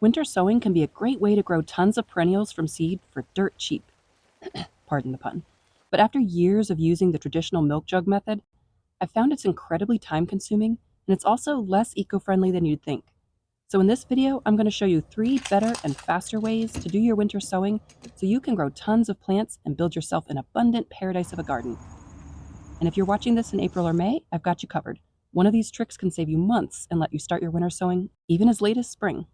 Winter sowing can be a great way to grow tons of perennials from seed for dirt cheap. Pardon the pun. But after years of using the traditional milk jug method, I've found it's incredibly time consuming and it's also less eco-friendly than you'd think. So in this video, I'm going to show you 3 better and faster ways to do your winter sowing so you can grow tons of plants and build yourself an abundant paradise of a garden. And if you're watching this in April or May, I've got you covered. One of these tricks can save you months and let you start your winter sowing even as late as spring.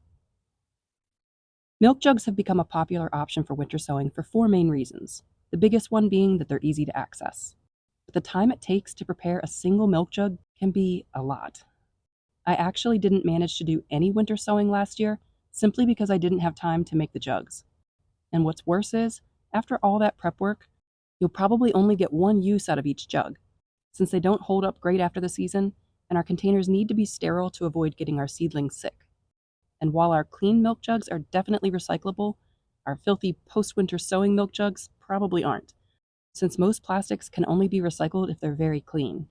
Milk jugs have become a popular option for winter sowing for 4 main reasons, the biggest one being that they're easy to access. But the time it takes to prepare a single milk jug can be a lot. I actually didn't manage to do any winter sowing last year simply because I didn't have time to make the jugs. And what's worse is, after all that prep work, you'll probably only get 1 use out of each jug, since they don't hold up great after the season, and our containers need to be sterile to avoid getting our seedlings sick. And while our clean milk jugs are definitely recyclable, our filthy post-winter sowing milk jugs probably aren't, since most plastics can only be recycled if they're very clean.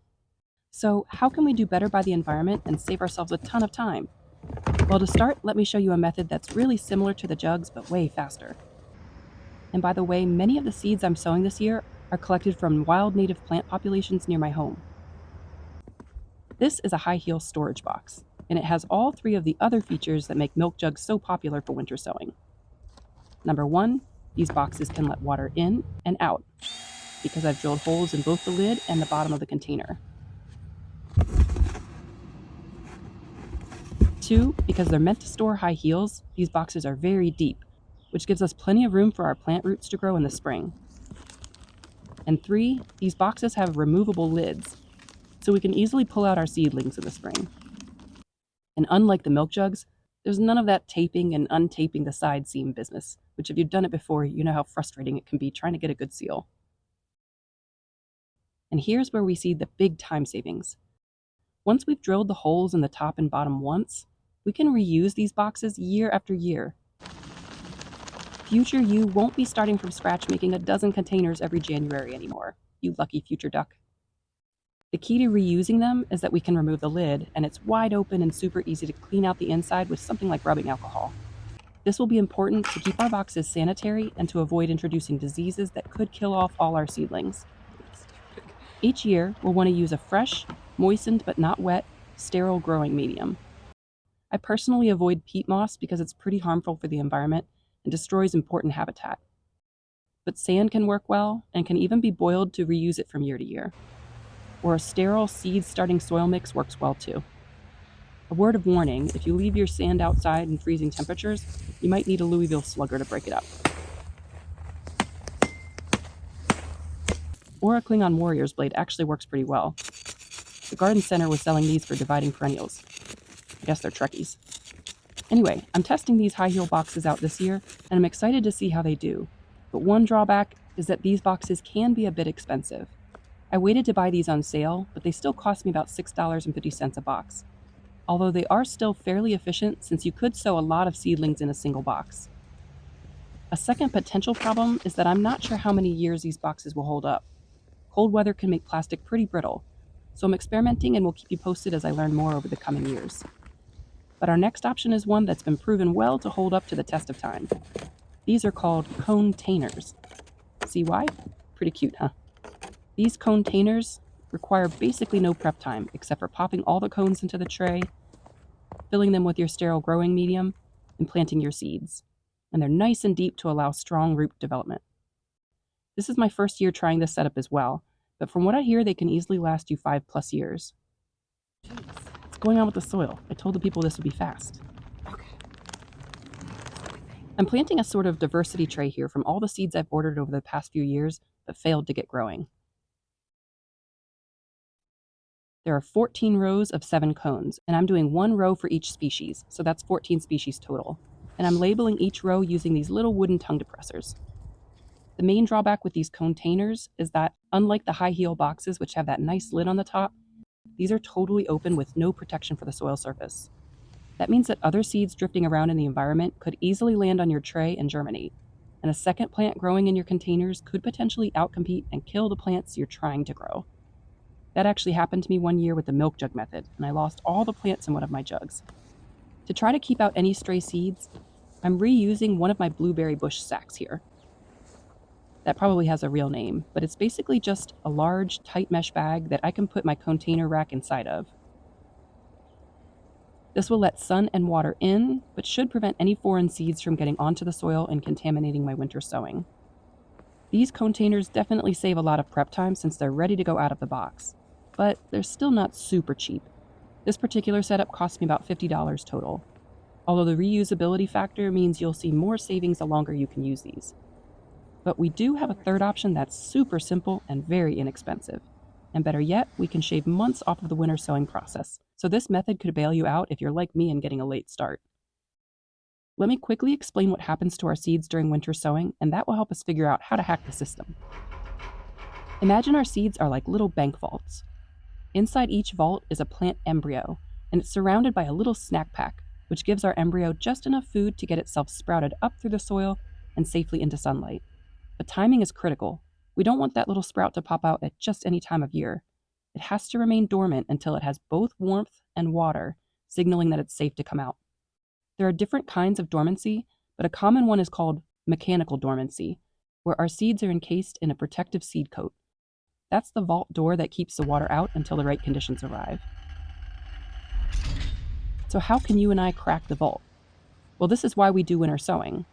So how can we do better by the environment and save ourselves a ton of time? Well, to start, let me show you a method that's really similar to the jugs, but way faster. And by the way, many of the seeds I'm sowing this year are collected from wild native plant populations near my home. This is a high heel storage box, and it has all 3 of the other features that make milk jugs so popular for winter sowing. Number 1, these boxes can let water in and out, because I've drilled holes in both the lid and the bottom of the container. 2, because they're meant to store high heels, these boxes are very deep, which gives us plenty of room for our plant roots to grow in the spring. And 3, these boxes have removable lids, so we can easily pull out our seedlings in the spring. And unlike the milk jugs, there's none of that taping and untaping the side seam business, which if you've done it before, you know how frustrating it can be trying to get a good seal. And here's where we see the big time savings. Once we've drilled the holes in the top and bottom once, we can reuse these boxes year after year. Future you won't be starting from scratch making a dozen containers every January anymore, you lucky future duck. The key to reusing them is that we can remove the lid, and it's wide open and super easy to clean out the inside with something like rubbing alcohol. This will be important to keep our boxes sanitary and to avoid introducing diseases that could kill off all our seedlings. Each year, we'll want to use a fresh, moistened but not wet, sterile growing medium. I personally avoid peat moss because it's pretty harmful for the environment and destroys important habitat. But sand can work well and can even be boiled to reuse it from year to year. Or a sterile seed-starting soil mix works well too. A word of warning, if you leave your sand outside in freezing temperatures, you might need a Louisville slugger to break it up. Or a Klingon warrior's blade actually works pretty well. The garden center was selling these for dividing perennials. I guess they're Trekkies. Anyway, I'm testing these high heel boxes out this year, and I'm excited to see how they do. But one drawback is that these boxes can be a bit expensive. I waited to buy these on sale, but they still cost me about $6.50 a box. Although they are still fairly efficient since you could sow a lot of seedlings in a single box. A second potential problem is that I'm not sure how many years these boxes will hold up. Cold weather can make plastic pretty brittle, so I'm experimenting and will keep you posted as I learn more over the coming years. But our next option is one that's been proven well to hold up to the test of time. These are called containers. See why? Pretty cute, huh? These containers require basically no prep time except for popping all the cones into the tray, filling them with your sterile growing medium, and planting your seeds. And they're nice and deep to allow strong root development. This is my first year trying this setup as well, but from what I hear, they can easily last you 5+ years. Jeez. What's going on with the soil? I told the people this would be fast. Okay. I'm planting a sort of diversity tray here from all the seeds I've ordered over the past few years but failed to get growing. There are 14 rows of 7 cones, and I'm doing 1 row for each species, so that's 14 species total. And I'm labeling each row using these little wooden tongue depressors. The main drawback with these containers is that, unlike the high heel boxes, which have that nice lid on the top, these are totally open with no protection for the soil surface. That means that other seeds drifting around in the environment could easily land on your tray and germinate, and a second plant growing in your containers could potentially outcompete and kill the plants you're trying to grow. That actually happened to me one year with the milk jug method, and I lost all the plants in one of my jugs. To try to keep out any stray seeds, I'm reusing one of my blueberry bush sacks here. That probably has a real name, but it's basically just a large, tight mesh bag that I can put my container rack inside of. This will let sun and water in, but should prevent any foreign seeds from getting onto the soil and contaminating my winter sowing. These containers definitely save a lot of prep time since they're ready to go out of the box, but they're still not super cheap. This particular setup cost me about $50 total, although the reusability factor means you'll see more savings the longer you can use these. But we do have a third option that's super simple and very inexpensive. And better yet, we can shave months off of the winter sowing process. So this method could bail you out if you're like me and getting a late start. Let me quickly explain what happens to our seeds during winter sowing, and that will help us figure out how to hack the system. Imagine our seeds are like little bank vaults. Inside each vault is a plant embryo, and it's surrounded by a little snack pack, which gives our embryo just enough food to get itself sprouted up through the soil and safely into sunlight. But timing is critical. We don't want that little sprout to pop out at just any time of year. It has to remain dormant until it has both warmth and water, signaling that it's safe to come out. There are different kinds of dormancy, but a common one is called mechanical dormancy, where our seeds are encased in a protective seed coat. That's the vault door that keeps the water out until the right conditions arrive. So how can you and I crack the vault? Well, this is why we do winter sowing.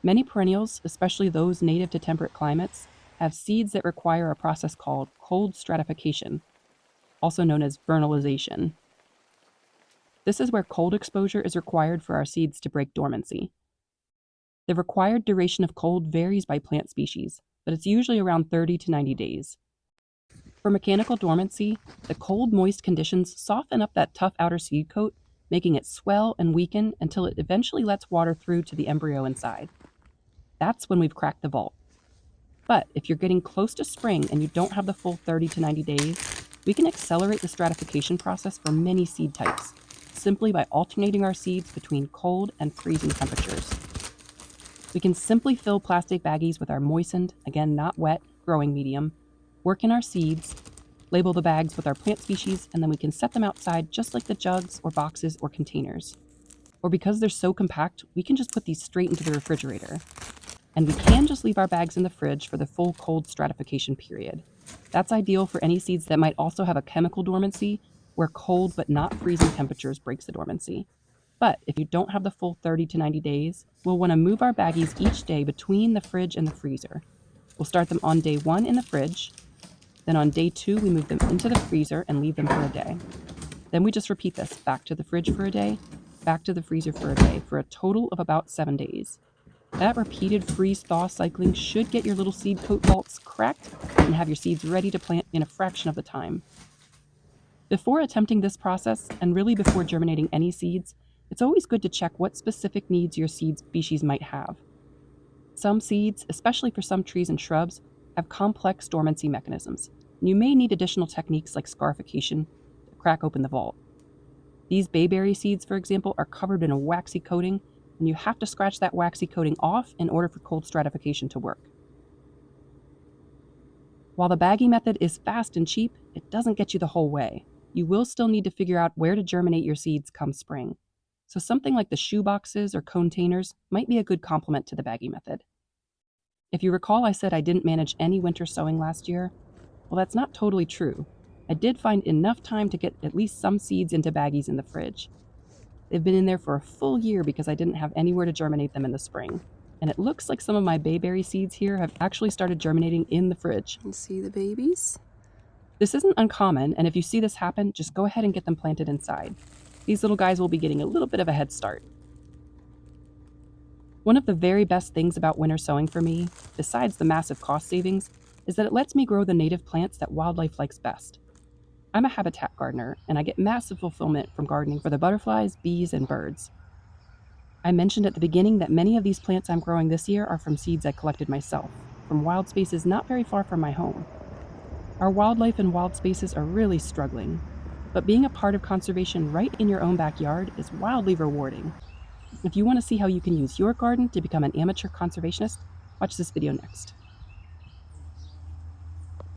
Many perennials, especially those native to temperate climates, have seeds that require a process called cold stratification, also known as vernalization. This is where cold exposure is required for our seeds to break dormancy. The required duration of cold varies by plant species, but it's usually around 30 to 90 days. For mechanical dormancy, the cold, moist conditions soften up that tough outer seed coat, making it swell and weaken until it eventually lets water through to the embryo inside. That's when we've cracked the vault. But if you're getting close to spring and you don't have the full 30 to 90 days, we can accelerate the stratification process for many seed types, simply by alternating our seeds between cold and freezing temperatures. We can simply fill plastic baggies with our moistened, again not wet, growing medium, work in our seeds, label the bags with our plant species, and then we can set them outside just like the jugs or boxes or containers. Or because they're so compact, we can just put these straight into the refrigerator. And we can just leave our bags in the fridge for the full cold stratification period. That's ideal for any seeds that might also have a chemical dormancy, where cold but not freezing temperatures breaks the dormancy. But if you don't have the full 30 to 90 days, we'll want to move our baggies each day between the fridge and the freezer. We'll start them on day 1 in the fridge, then on day 2 we move them into the freezer and leave them for a day. Then we just repeat this, back to the fridge for a day, back to the freezer for a day, for a total of about 7 days. That repeated freeze-thaw cycling should get your little seed coat vaults cracked and have your seeds ready to plant in a fraction of the time. Before attempting this process, and really before germinating any seeds, it's always good to check what specific needs your seed species might have. Some seeds, especially for some trees and shrubs, have complex dormancy mechanisms, and you may need additional techniques like scarification to crack open the vault. These bayberry seeds, for example, are covered in a waxy coating, and you have to scratch that waxy coating off in order for cold stratification to work. While the baggie method is fast and cheap, it doesn't get you the whole way. You will still need to figure out where to germinate your seeds come spring. So something like the shoe boxes or containers might be a good complement to the baggie method. If you recall, I said I didn't manage any winter sowing last year. Well, that's not totally true. I did find enough time to get at least some seeds into baggies in the fridge. They've been in there for a full year because I didn't have anywhere to germinate them in the spring. And it looks like some of my bayberry seeds here have actually started germinating in the fridge. You see the babies? This isn't uncommon, and if you see this happen, just go ahead and get them planted inside. These little guys will be getting a little bit of a head start. One of the very best things about winter sowing for me, besides the massive cost savings, is that it lets me grow the native plants that wildlife likes best. I'm a habitat gardener, and I get massive fulfillment from gardening for the butterflies, bees, and birds. I mentioned at the beginning that many of these plants I'm growing this year are from seeds I collected myself, from wild spaces not very far from my home. Our wildlife and wild spaces are really struggling, but being a part of conservation right in your own backyard is wildly rewarding. If you want to see how you can use your garden to become an amateur conservationist, watch this video next.